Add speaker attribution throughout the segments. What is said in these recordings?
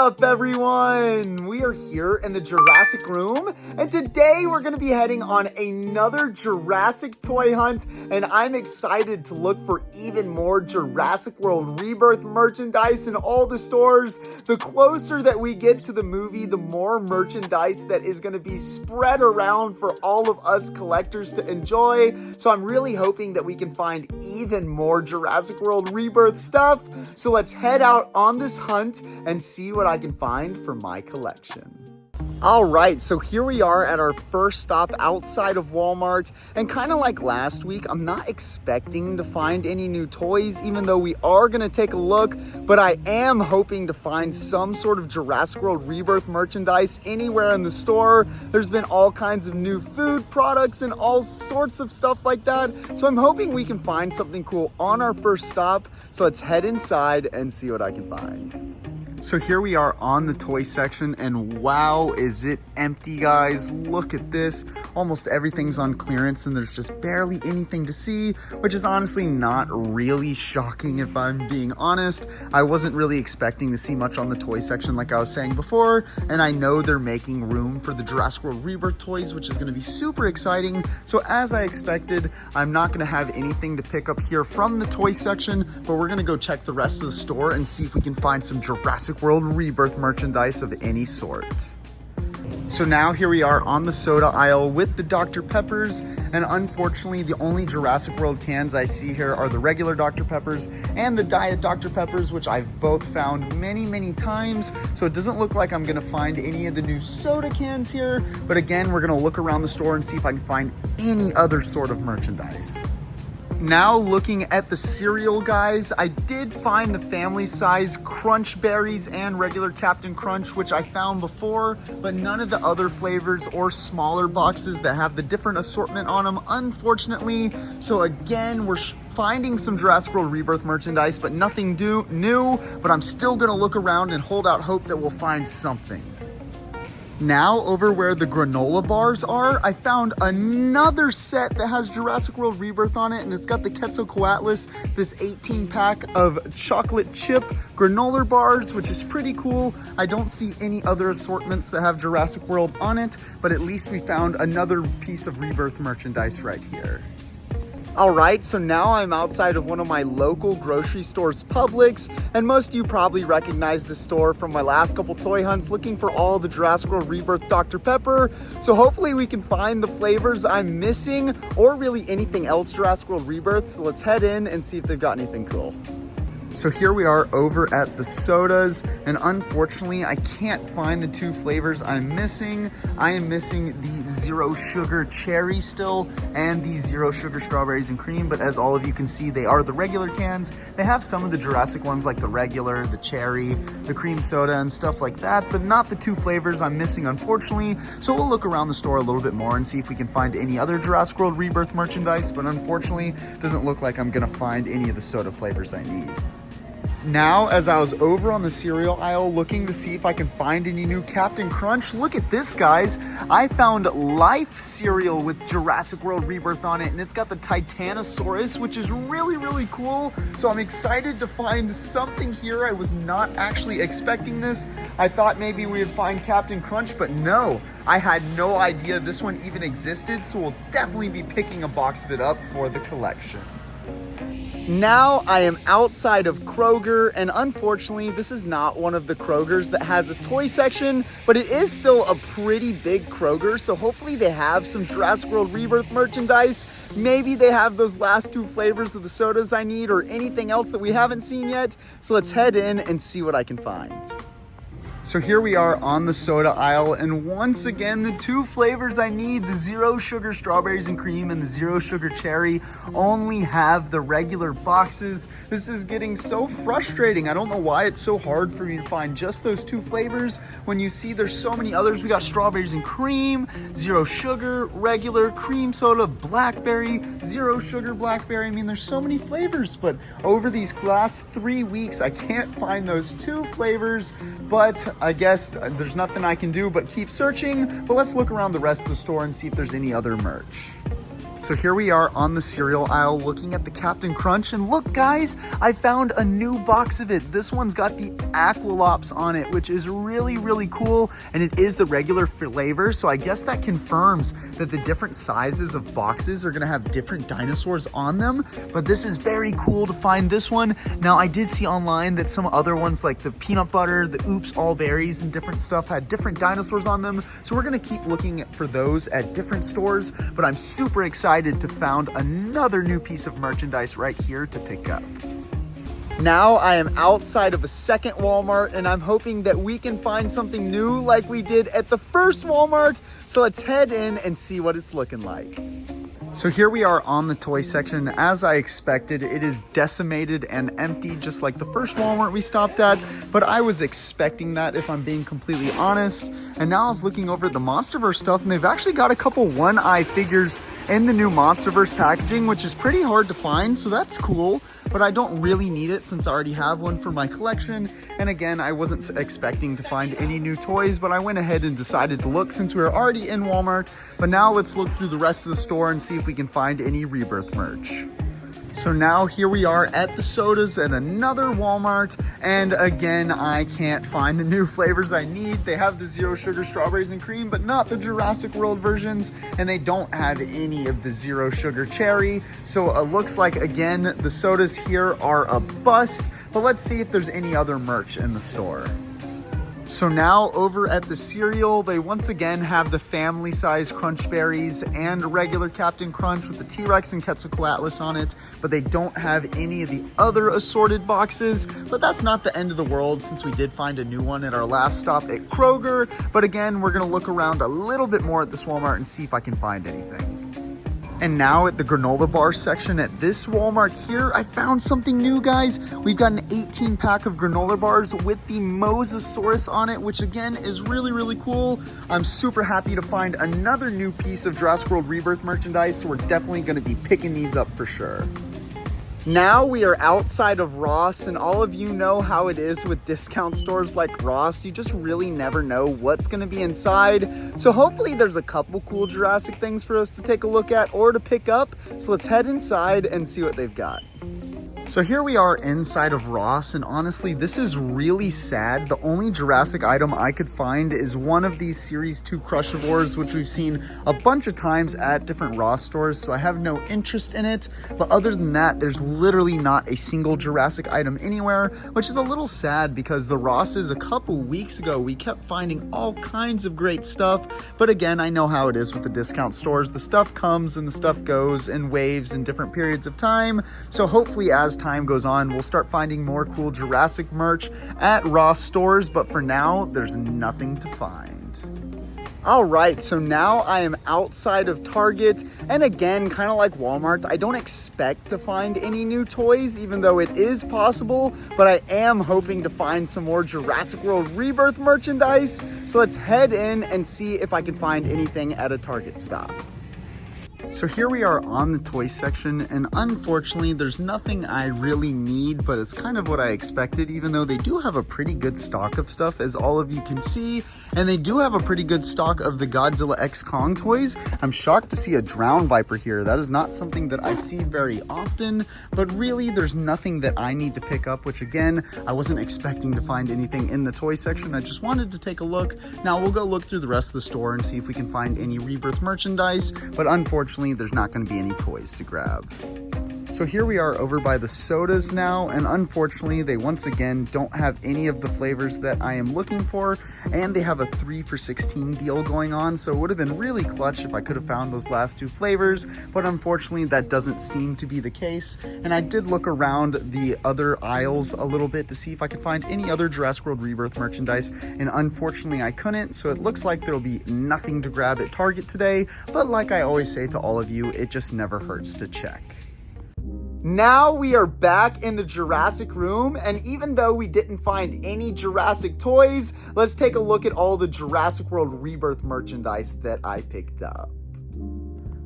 Speaker 1: up, everyone? We are here in the Jurassic room, and today we're going to be heading on another Jurassic toy hunt, and I'm excited to look for even more Jurassic World Rebirth merchandise in all the stores. The closer that we get to the movie, the more merchandise that is going to be spread around for all of us collectors to enjoy. So I'm really hoping that we can find even more Jurassic World Rebirth stuff. So let's head out on this hunt and see what I can find for my collection. All right, so here we are at our first stop outside of Walmart, and kind of like last week, I'm not expecting to find any new toys, even though we are gonna take a look, but I am hoping to find some sort of Jurassic World Rebirth merchandise anywhere in the store. There's been all kinds of new food products and all sorts of stuff like that, so I'm hoping we can find something cool on our first stop. So let's head inside and see what I can find. So here we are on the toy section, and wow, is it empty, guys. Look at this. Almost everything's on clearance and there's just barely anything to see, which is honestly not really shocking if I'm being honest. I wasn't really expecting to see much on the toy section like I was saying before, and I know they're making room for the Jurassic World Rebirth toys, which is going to be super exciting. So as I expected, I'm not going to have anything to pick up here from the toy section, but we're going to go check the rest of the store and see if we can find some Jurassic World Rebirth merchandise of any sort. So now here we are on the soda aisle with the Dr. Peppers, and unfortunately the only Jurassic World cans I see here are the regular Dr. Peppers and the Diet Dr. Peppers, which I've both found many times. So it doesn't look like I'm gonna find any of the new soda cans here, but again, we're gonna look around the store and see if I can find any other sort of merchandise. Now looking at the cereal, guys, I did find the family size Crunch Berries and regular Captain Crunch, which I found before, but none of the other flavors or smaller boxes that have the different assortment on them, unfortunately. So again, we're finding some Jurassic World Rebirth merchandise, but nothing new, but I'm still gonna look around and hold out hope that we'll find something. Now, over where the granola bars are, I found another set that has Jurassic World Rebirth on it, and it's got the Quetzalcoatlus, this 18-pack of chocolate chip granola bars, which is pretty cool. I don't see any other assortments that have Jurassic World on it, but at least we found another piece of Rebirth merchandise right here. All right, so now I'm outside of one of my local grocery stores, Publix, and most of you probably recognize the store from my last couple toy hunts looking for all the Jurassic World Rebirth Dr. Pepper. So hopefully we can find the flavors I'm missing or really anything else Jurassic World Rebirth. So let's head in and see if they've got anything cool. So here we are over at the sodas, and unfortunately I can't find the two flavors I'm missing. I am missing the zero sugar cherry still and the zero sugar strawberries and cream, but as all of you can see, they are the regular cans. They have some of the Jurassic ones like the regular, the cherry, the cream soda and stuff like that, but not the two flavors I'm missing, unfortunately. So we'll look around the store a little bit more and see if we can find any other Jurassic World Rebirth merchandise, but unfortunately it doesn't look like I'm gonna find any of the soda flavors I need. Now, as I was over on the cereal aisle looking to see if I can find any new Captain Crunch, look at this, guys. I found Life cereal with Jurassic World Rebirth on it, and it's got the Titanosaurus, which is really cool. So I'm excited to find something here. I was not actually expecting this. I thought maybe we would find Captain Crunch, but no, I had no idea this one even existed. So we'll definitely be picking a box of it up for the collection. Now I am outside of Kroger, and unfortunately this is not one of the Krogers that has a toy section, but it is still a pretty big Kroger, so hopefully they have some Jurassic World Rebirth merchandise. Maybe they have those last two flavors of the sodas I need or anything else that we haven't seen yet. So let's head in and see what I can find. So here we are on the soda aisle, and once again, the two flavors I need, the zero sugar strawberries and cream and the zero sugar cherry, only have the regular boxes. This is getting so frustrating. I don't know why it's so hard for me to find just those two flavors when you see there's so many others. We got strawberries and cream, zero sugar, regular, cream soda, blackberry, zero sugar blackberry. I mean, there's so many flavors, but over these last 3 weeks, I can't find those two flavors, but I guess there's nothing I can do but keep searching. But let's look around the rest of the store and see if there's any other merch. So here we are on the cereal aisle looking at the Captain Crunch, and look guys, I found a new box of it. This one's got the Aqualops on it, which is really, really cool, and it is the regular flavor, so I guess that confirms that the different sizes of boxes are gonna have different dinosaurs on them, but this is very cool to find this one. Now I did see online that some other ones like the peanut butter, the Oops All Berries and different stuff had different dinosaurs on them, so we're gonna keep looking for those at different stores, but I'm super excited to found another new piece of merchandise right here to pick up. Now I am outside of a second Walmart and I'm hoping that we can find something new like we did at the first Walmart. So let's head in and see what it's looking like. So here we are on the toy section. As I expected, it is decimated and empty just like the first Walmart we stopped at, but I was expecting that if I'm being completely honest. And now I was looking over at the Monsterverse stuff and they've actually got a couple one-eye figures in the new Monsterverse packaging, which is pretty hard to find, so that's cool, but I don't really need it since I already have one for my collection. And again, I wasn't expecting to find any new toys, but I went ahead and decided to look since we were already in Walmart. But now let's look through the rest of the store and see if we can find any Rebirth merch. So now here we are at the sodas at another Walmart, and again I can't find the new flavors I need. They have the zero sugar strawberries and cream, but not the Jurassic World versions, and they don't have any of the zero sugar cherry. So it looks like again the sodas here are a bust, but let's see if there's any other merch in the store. So now over at the cereal, they once again have the family size Crunch Berries and regular Captain Crunch with the T-Rex and Quetzalcoatlus on it, but they don't have any of the other assorted boxes. But that's not the end of the world since we did find a new one at our last stop at Kroger. But again, we're gonna look around a little bit more at this Walmart and see if I can find anything. And now at the granola bar section at this Walmart here, I found something new, guys. We've got an 18 pack of granola bars with the Mosasaurus on it, which again is really, really cool. I'm super happy to find another new piece of Jurassic World Rebirth merchandise, so we're definitely gonna be picking these up for sure. Now we are outside of Ross, and all of you know how it is with discount stores like Ross. You just really never know what's gonna be inside. So hopefully there's a couple cool Jurassic things for us to take a look at or to pick up. So let's head inside and see what they've got. So here we are inside of Ross, and honestly, this is really sad. The only Jurassic item I could find is one of these Series 2 Crushivores, which we've seen a bunch of times at different Ross stores, so I have no interest in it. But other than that, there's literally not a single Jurassic item anywhere, which is a little sad because the Rosses a couple weeks ago, we kept finding all kinds of great stuff. But again, I know how it is with the discount stores. The stuff comes and the stuff goes in waves in different periods of time. So hopefully as time goes on, we'll start finding more cool Jurassic merch at Ross stores, but for now, there's nothing to find. All right, so now I am outside of Target, and again, kind of like Walmart, I don't expect to find any new toys, even though it is possible, but I am hoping to find some more Jurassic World Rebirth merchandise. So let's head in and see if I can find anything at a Target stop. So here we are on the toy section, and unfortunately there's nothing I really need, but it's kind of what I expected, even though they do have a pretty good stock of stuff, as all of you can see, and they do have a pretty good stock of the Godzilla X Kong toys. I'm shocked to see a Drown Viper here. That is not something that I see very often, but really there's nothing that I need to pick up, which again, I wasn't expecting to find anything in the toy section. I just wanted to take a look. Now we'll go look through the rest of the store and see if we can find any Rebirth merchandise, but unfortunately there's not going to be any toys to grab. So here we are over by the sodas now, and unfortunately they once again don't have any of the flavors that I am looking for, and they have a 3 for $16 deal going on, so it would have been really clutch if I could have found those last two flavors, but unfortunately that doesn't seem to be the case. And I did look around the other aisles a little bit to see if I could find any other Jurassic World Rebirth merchandise, and unfortunately I couldn't, so it looks like there'll be nothing to grab at Target today, but like I always say to all of you, it just never hurts to check. Now we are back in the Jurassic room, and even though we didn't find any Jurassic toys, let's take a look at all the Jurassic World Rebirth merchandise that I picked up.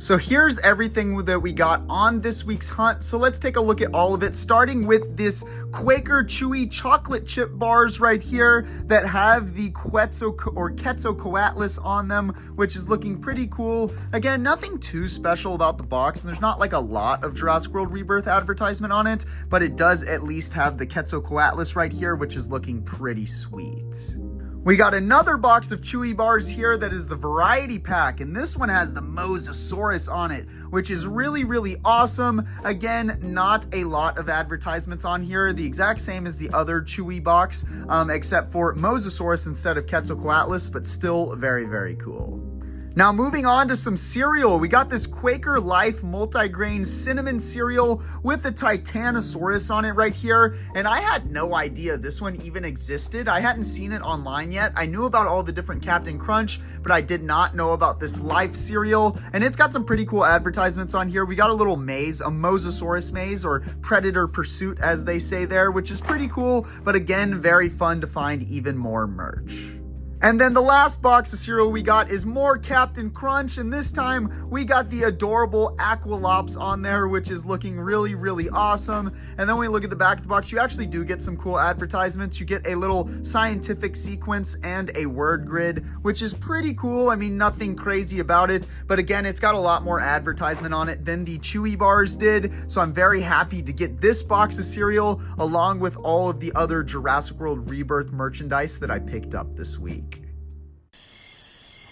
Speaker 1: So here's everything that we got on this week's hunt. So let's take a look at all of it, starting with this Quaker Chewy chocolate chip bars right here that have the Quetzalcoatlus on them, which is looking pretty cool. Again, nothing too special about the box, and there's not like a lot of Jurassic World Rebirth advertisement on it, but it does at least have the Quetzalcoatlus right here, which is looking pretty sweet. We got another box of Chewy bars here that is the variety pack, and this one has the Mosasaurus on it, which is really, really awesome. Again, not a lot of advertisements on here, the exact same as the other Chewy box, except for Mosasaurus instead of Quetzalcoatlus, but still very, very cool. Now moving on to some cereal, we got this Quaker Life multigrain cinnamon cereal with the Titanosaurus on it right here, and I had no idea this one even existed. I hadn't seen it online yet. I knew about all the different Captain Crunch, but I did not know about this Life cereal, and it's got some pretty cool advertisements on here. We got a little maze, a Mosasaurus maze, or Predator Pursuit as they say there, which is pretty cool, but again, very fun to find even more merch. And then the last box of cereal we got is more Captain Crunch, and this time we got the adorable Aqualops on there, which is looking really, really awesome. And then when we look at the back of the box, you actually do get some cool advertisements. You get a little scientific sequence and a word grid, which is pretty cool. I mean, nothing crazy about it, but again, it's got a lot more advertisement on it than the Chewy bars did. So I'm very happy to get this box of cereal along with all of the other Jurassic World Rebirth merchandise that I picked up this week.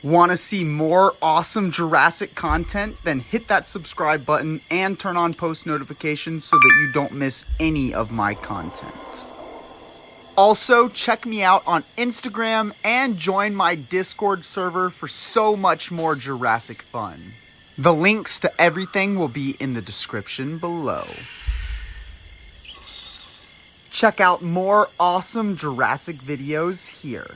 Speaker 1: Want to see more awesome Jurassic content? Then hit that subscribe button and turn on post notifications so that you don't miss any of my content. Also, check me out on Instagram and join my Discord server for so much more Jurassic fun. The links to everything will be in the description below. Check out more awesome Jurassic videos here.